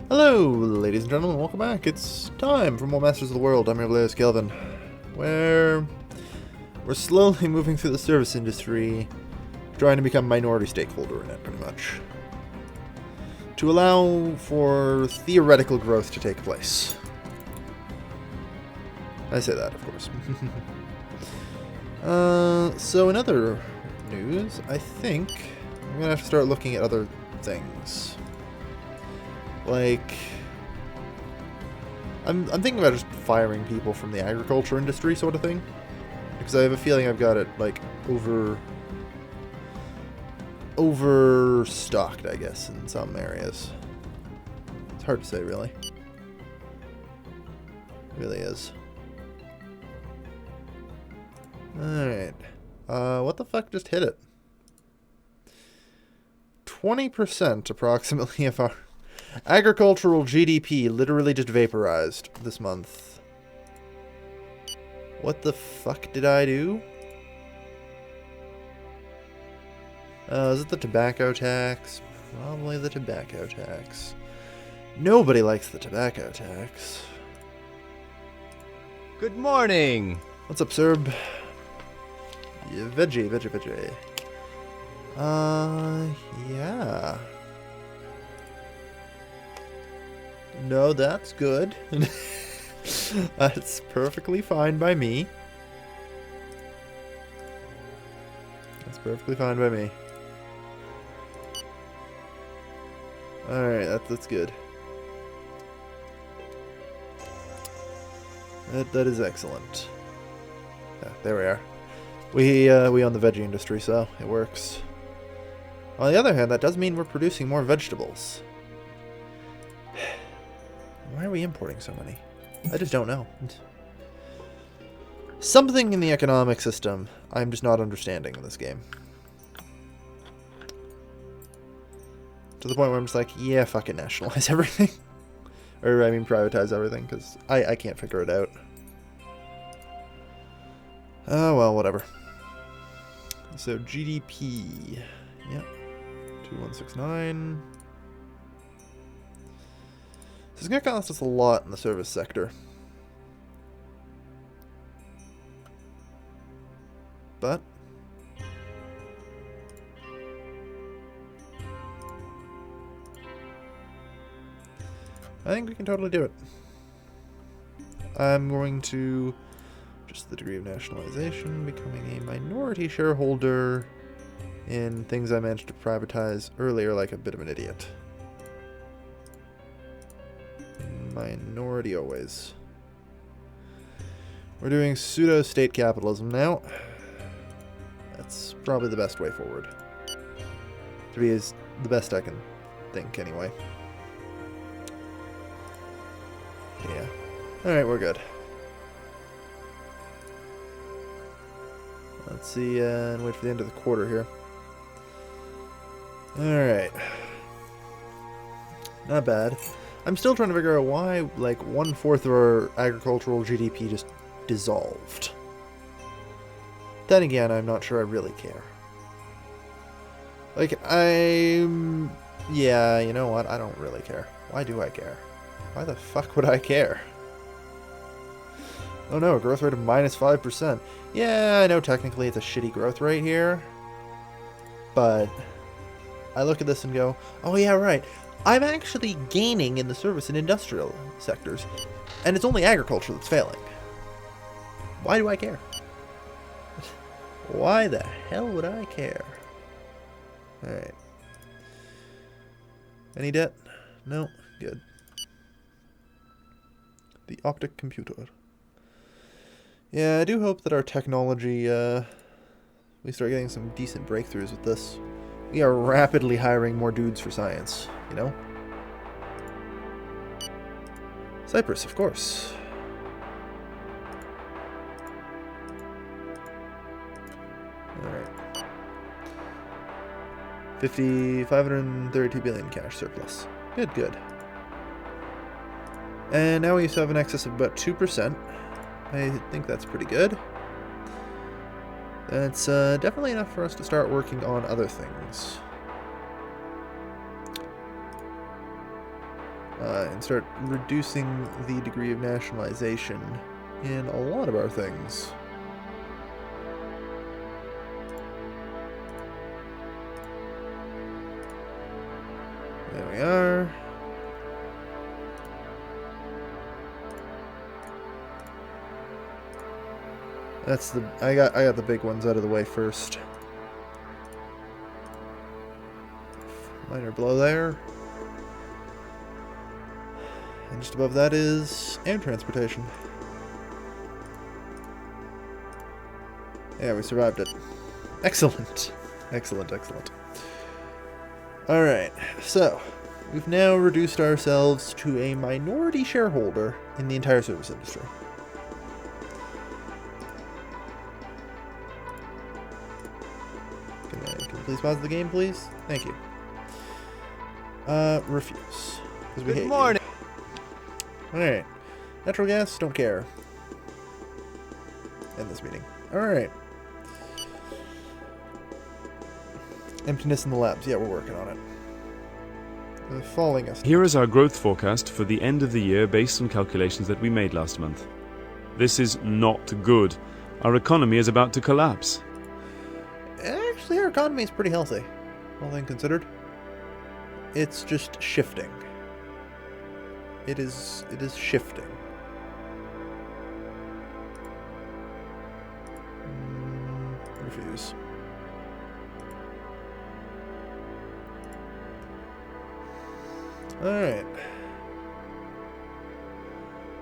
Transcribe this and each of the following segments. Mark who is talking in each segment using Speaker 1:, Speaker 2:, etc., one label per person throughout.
Speaker 1: Hello, ladies and gentlemen, welcome back. It's time for more Masters of the World. I'm your players, Kelvin, where we're slowly moving through the service industry, trying to become a minority stakeholder in it, pretty much, to allow for theoretical growth to take place. I say that, of course. So in other news, I think I'm going to have to start looking at other things. Like, I'm thinking about just firing people from the agriculture industry sort of thing. Because I have a feeling I've got it, like, overstocked, I guess, in some areas. It's hard to say, really. It really is. Alright. What the fuck just hit it? 20% approximately of our agricultural GDP literally just vaporized this month. What the fuck did I do? Is it the tobacco tax? Probably the tobacco tax. Nobody likes the tobacco tax.
Speaker 2: Good morning!
Speaker 1: What's up, Serb? Yeah, veggie. Yeah. No, that's good. That's perfectly fine by me. That's perfectly fine by me. Alright, that's good. That is excellent. Yeah, there we are. We own the veggie industry, so it works. On the other hand, that does mean we're producing more vegetables. Why are we importing so many? I just don't know. Something in the economic system I'm just not understanding in this game. To the point where I'm just like, yeah, fucking nationalize everything. Or, I mean, privatize everything, because I can't figure it out. Oh, well, whatever. So, GDP. Yep. 2169. This is going to cost us a lot in the service sector. But I think we can totally do it. I'm going to just the degree of nationalization, becoming a minority shareholder in things I managed to privatize earlier like a bit of an idiot. Minority always. We're doing pseudo-state capitalism now. That's probably the best way forward. To be the best I can think, anyway. Yeah. Alright, we're good. Let's see, and wait for the end of the quarter here. Alright. Not bad. I'm still trying to figure out why, like, 1/4 of our agricultural GDP just dissolved. Then again, I'm not sure I really care. Like, yeah, you know what? I don't really care. Why do I care? Why the fuck would I care? Oh no, a growth rate of -5%. Yeah, I know technically it's a shitty growth rate here. But I look at this and go, oh yeah, right. I'm actually gaining in the service and industrial sectors, and it's only agriculture that's failing. Why do I care? Why the hell would I care? Alright. Any debt? No? Good. The optic computer. Yeah, I do hope that our technology, we start getting some decent breakthroughs with this. We are rapidly hiring more dudes for science, you know? Cyprus, of course. Alright. 532 billion cash surplus. Good. And now we used to have an excess of about 2%. I think that's pretty good. That's definitely enough for us to start working on other things. and start reducing the degree of nationalization in a lot of our things. There we are. That's the I got the big ones out of the way first. Minor blow there. And just above that is air transportation. Yeah, we survived it. Excellent. Excellent, excellent. Alright, so we've now reduced ourselves to a minority shareholder in the entire service industry. Can you please pause the game, please? Thank you. Refuse.
Speaker 2: Good morning.
Speaker 1: Alright. Natural gas, don't care. End this meeting. Alright. Emptiness in the labs. Yeah, we're working on it. Falling us.
Speaker 3: Here is our growth forecast for the end of the year based on calculations that we made last month. This is not good. Our economy is about to collapse.
Speaker 1: Actually, our economy is pretty healthy, all things considered. It's just shifting. It is shifting. Refuse. Alright.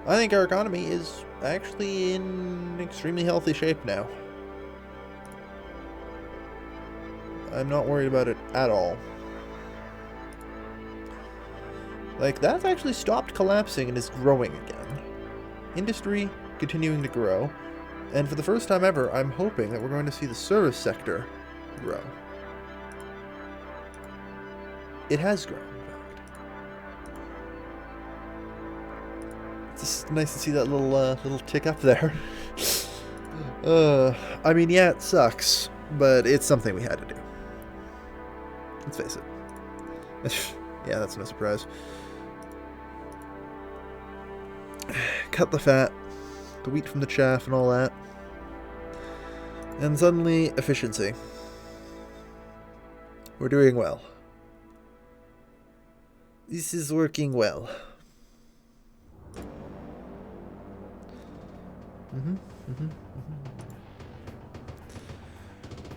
Speaker 1: I think our economy is actually in extremely healthy shape now. I'm not worried about it at all. Like, that's actually stopped collapsing and is growing again. Industry continuing to grow. And for the first time ever, I'm hoping that we're going to see the service sector grow. It has grown, in fact. It's just nice to see that little tick up there. I mean, yeah, it sucks, but it's something we had to do. Let's face it. Yeah, that's no surprise. Cut the fat, the wheat from the chaff and all that. And suddenly, efficiency. We're doing well. This is working well.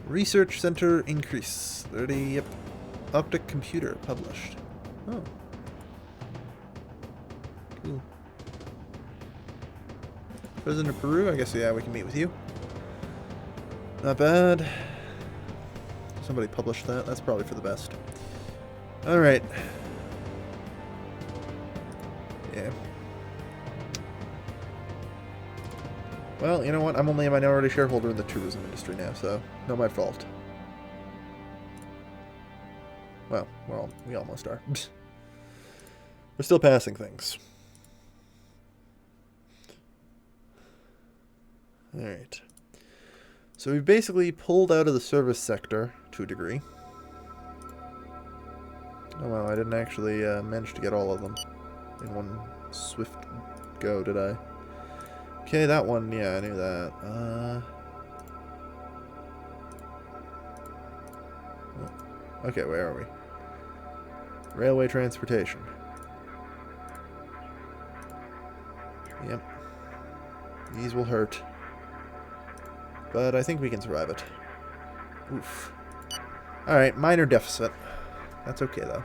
Speaker 1: Research center increase. 30, yep. Optic computer published. Oh. Cool. President of Peru, I guess, yeah, we can meet with you. Not bad. Somebody published that. That's probably for the best. Alright. Yeah. Well, you know what? I'm only a minority shareholder in the tourism industry now, so not my fault. Well, we almost are. We're still passing things. Alright. So we've basically pulled out of the service sector to a degree. Oh wow, I didn't actually manage to get all of them in one swift go, did I? Okay, that one, yeah, I knew that. Okay, where are we? Railway transportation. Yep. These will hurt. But I think we can survive it. Oof. Alright, minor deficit. That's okay, though.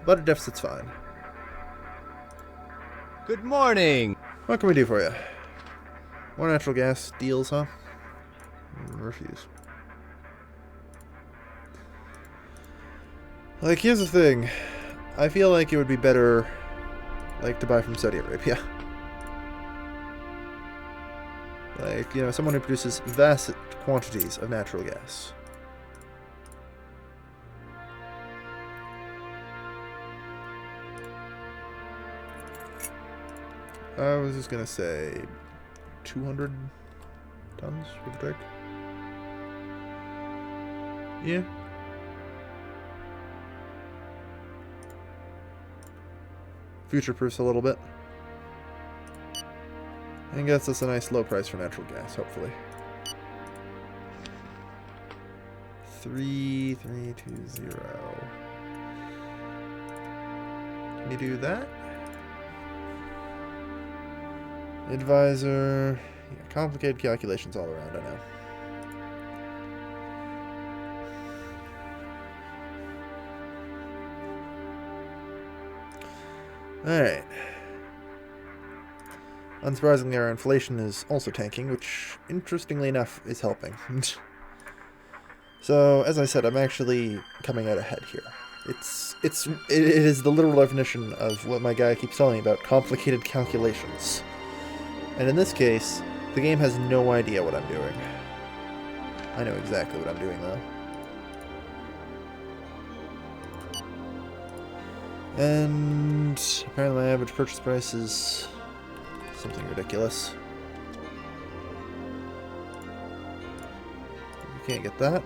Speaker 1: But a deficit's fine.
Speaker 2: Good morning.
Speaker 1: What can we do for you? More natural gas deals, huh? Refuse. Like, here's the thing. I feel like it would be better, like, to buy from Saudi Arabia. Like, you know, someone who produces vast quantities of natural gas. I was just gonna say 200 tons, give or take. Yeah. future-proofs a little bit. And gets us a nice low price for natural gas, hopefully. 3320. Can you do that? Advisor. Yeah, complicated calculations all around, I know. Alright. Unsurprisingly, our inflation is also tanking, which, interestingly enough, is helping. So, as I said, I'm actually coming out ahead here. It is the literal definition of what my guy keeps telling me about, complicated calculations. And in this case, the game has no idea what I'm doing. I know exactly what I'm doing, though. And apparently my average purchase price is something ridiculous. You can't get that.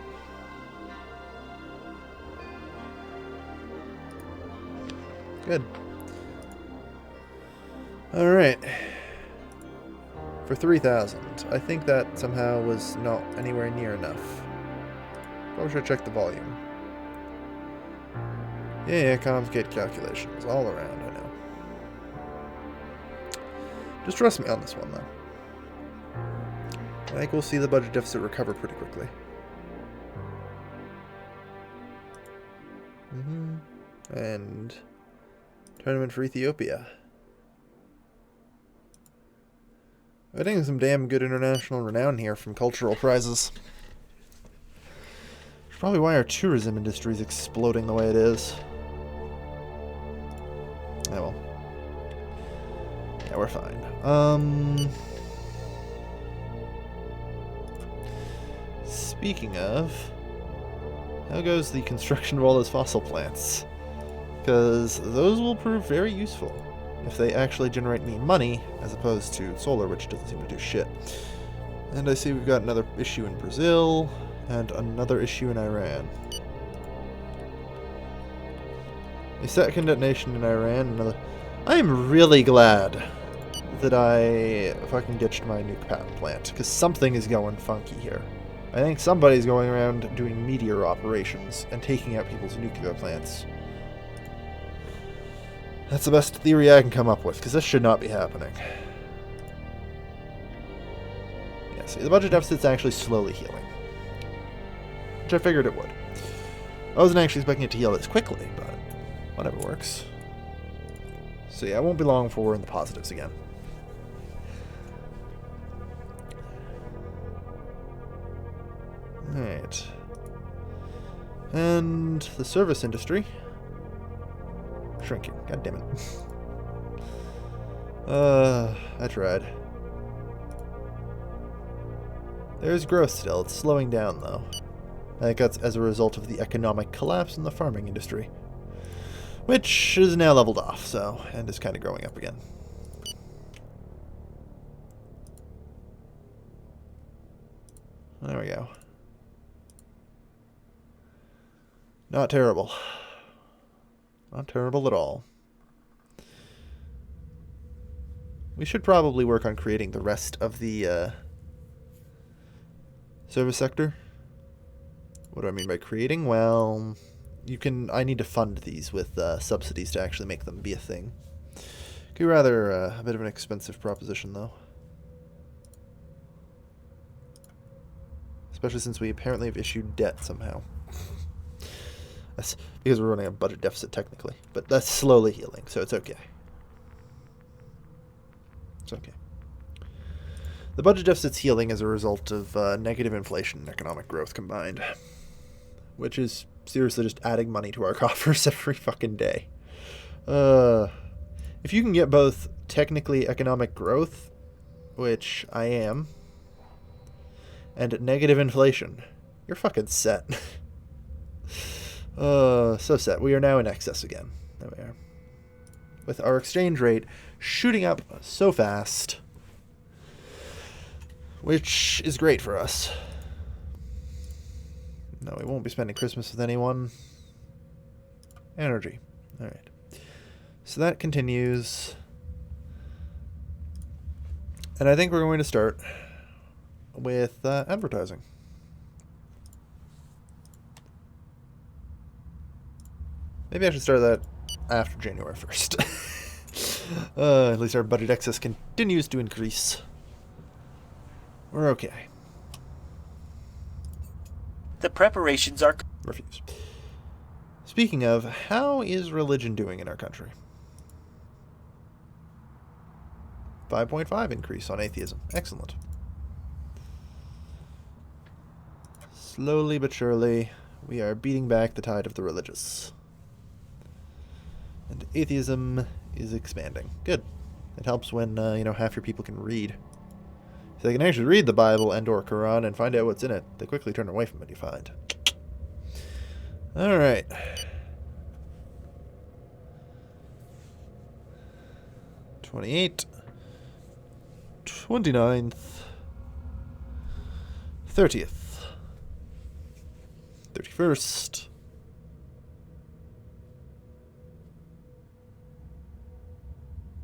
Speaker 1: Good. Alright. For 3,000. I think that somehow was not anywhere near enough. Probably should check the volume. Yeah, complicated calculations all around, I know. Just trust me on this one, though. I think we'll see the budget deficit recover pretty quickly. And tournament for Ethiopia. I think some damn good international renown here from cultural prizes. That's probably why our tourism industry is exploding the way it is. Oh well. Yeah, we're fine. Speaking of, how goes the construction of all those fossil plants? Because those will prove very useful if they actually generate me money, as opposed to solar, which doesn't seem to do shit. And I see we've got another issue in Brazil, and another issue in Iran. A second detonation in Iran, another... I am really glad that I fucking ditched my nuke power plant, because something is going funky here. I think somebody's going around doing meteor operations and taking out people's nuclear plants. That's the best theory I can come up with, because this should not be happening. Yeah, see, the budget deficit's actually slowly healing. Which I figured it would. I wasn't actually expecting it to heal this quickly, but whatever works. So yeah, it won't be long before we're in the positives again. Alright. And the service industry. Shrinking. God damn it. I tried. There's growth still. It's slowing down, though. I think that's as a result of the economic collapse in the farming industry. Which is now leveled off, so, and is kind of growing up again. There we go. Not terrible. Not terrible at all. We should probably work on creating the rest of the service sector. What do I mean by creating? Well, I need to fund these with subsidies to actually make them be a thing. Could be rather a bit of an expensive proposition, though. Especially since we apparently have issued debt somehow. That's because we're running a budget deficit technically, but that's slowly healing, so it's okay. It's okay. The budget deficit's healing as a result of negative inflation and economic growth combined, which is seriously just adding money to our coffers every fucking day. If you can get both technically economic growth, which I am, and negative inflation, you're fucking set. So set. We are now in excess again. There we are. With our exchange rate shooting up so fast, which is great for us. No, we won't be spending Christmas with anyone. Energy. Alright. So that continues. And I think we're going to start with advertising. Maybe I should start that after January 1st. At least our budget excess continues to increase. We're okay.
Speaker 4: The preparations are...
Speaker 1: Refuse. Speaking of, how is religion doing in our country? 5.5 increase on atheism. Excellent. Slowly but surely, we are beating back the tide of the religious. And atheism is expanding. Good. It helps when, half your people can read. If they can actually read the Bible and or Quran and find out what's in it, they quickly turn away from it, you find. Alright. $28. 29th. 30th. 31st.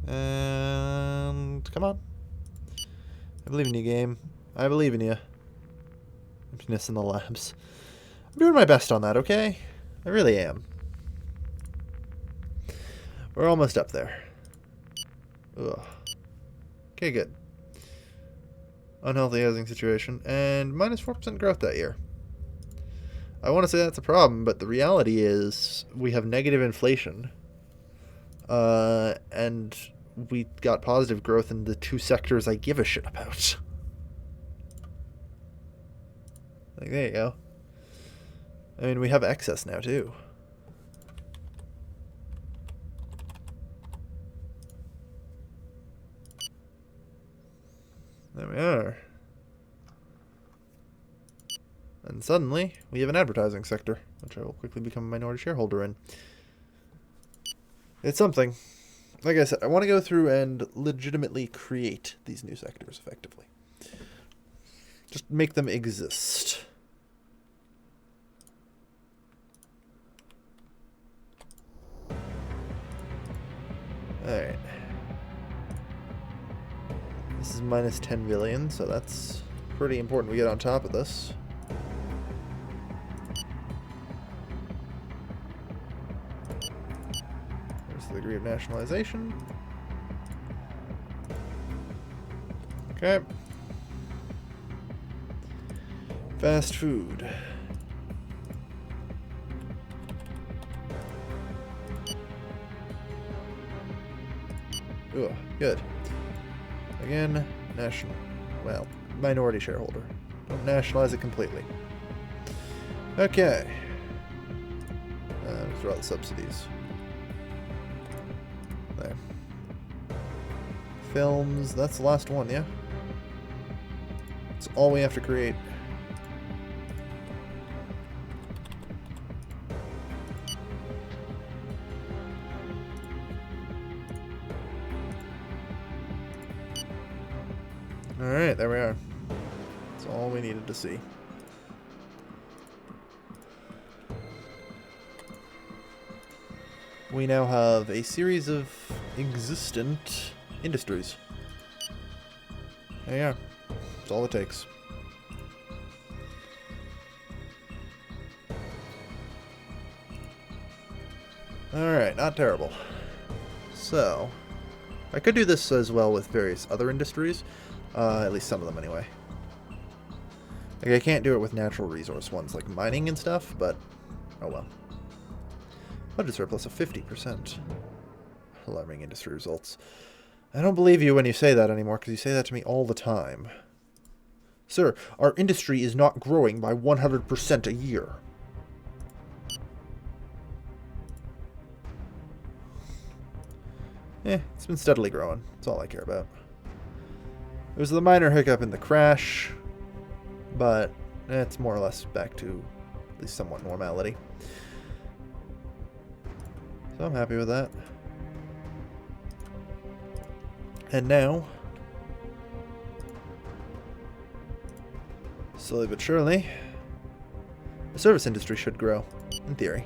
Speaker 1: And come on. I believe in you, game. I believe in you. Emptiness in the labs. I'm doing my best on that, okay? I really am. We're almost up there. Ugh. Okay, good. Unhealthy housing situation. And minus 4% growth that year. I want to say that's a problem, but the reality is we have negative inflation. And we got positive growth in the two sectors I give a shit about. Like, there you go. I mean, we have excess now, too. There we are. And suddenly, we have an advertising sector, which I will quickly become a minority shareholder in. It's something. Like I said, I want to go through and legitimately create these new sectors effectively. Just make them exist. Alright. This is minus 10 billion, so that's pretty important we get on top of this. There's the degree of nationalization. Okay. Fast food. Ugh, good. Again, minority shareholder. Don't nationalize it completely. Okay. Throw out the subsidies. There. Films, that's the last one, yeah? That's all we have to create. Alright, there we are. That's all we needed to see. We now have a series of existent industries. There you are. That's all it takes. Alright, not terrible. So, I could do this as well with various other industries. At least some of them anyway. Like, I can't do it with natural resource ones like mining and stuff, but oh well. Budget surplus of 50%. Alarming industry results. I don't believe you when you say that anymore, because you say that to me all the time. Sir, our industry is not growing by 100% a year. It's been steadily growing. That's all I care about. There was the minor hiccup in the crash, but it's more or less back to at least somewhat normality. So I'm happy with that. And now, slowly but surely, the service industry should grow, in theory.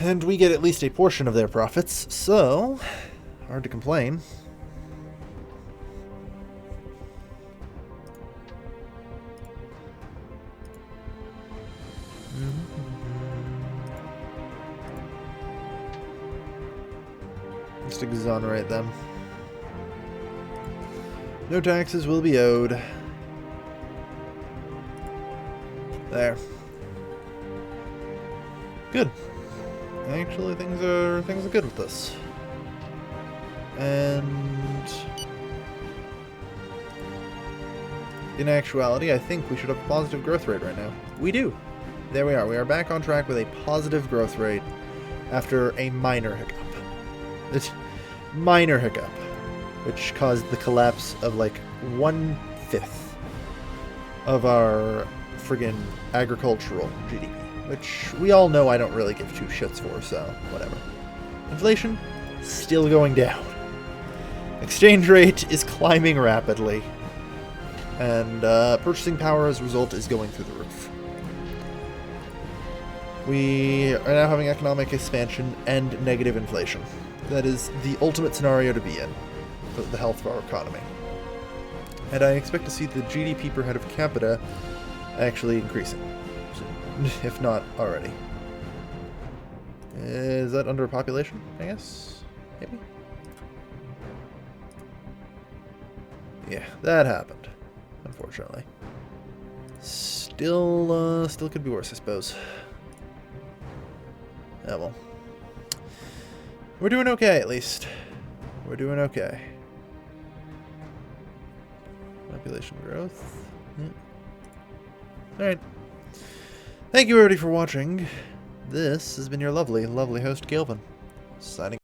Speaker 1: And we get at least a portion of their profits, so hard to complain. Just exonerate them. No taxes will be owed. There. Good. Actually, things are good with this. And in actuality, I think we should have a positive growth rate right now. We do. There we are. We are back on track with a positive growth rate after a minor hiccup. This minor hiccup, which caused the collapse of like 1/5 of our friggin' agricultural GDP, which we all know I don't really give two shits for, so whatever. Inflation, still going down. Exchange rate is climbing rapidly. And purchasing power as a result is going through the roof. We are now having economic expansion and negative inflation. That is the ultimate scenario to be in for the health of our economy. And I expect to see the GDP per head of capita actually increasing, if not already. Is that under population, I guess? Maybe? Yeah, that happened, unfortunately. Still could be worse, I suppose. Oh well. We're doing okay, at least. We're doing okay. Population growth. Yeah. Alright. Thank you, everybody, for watching. This has been your lovely, lovely host, Galvin. Signing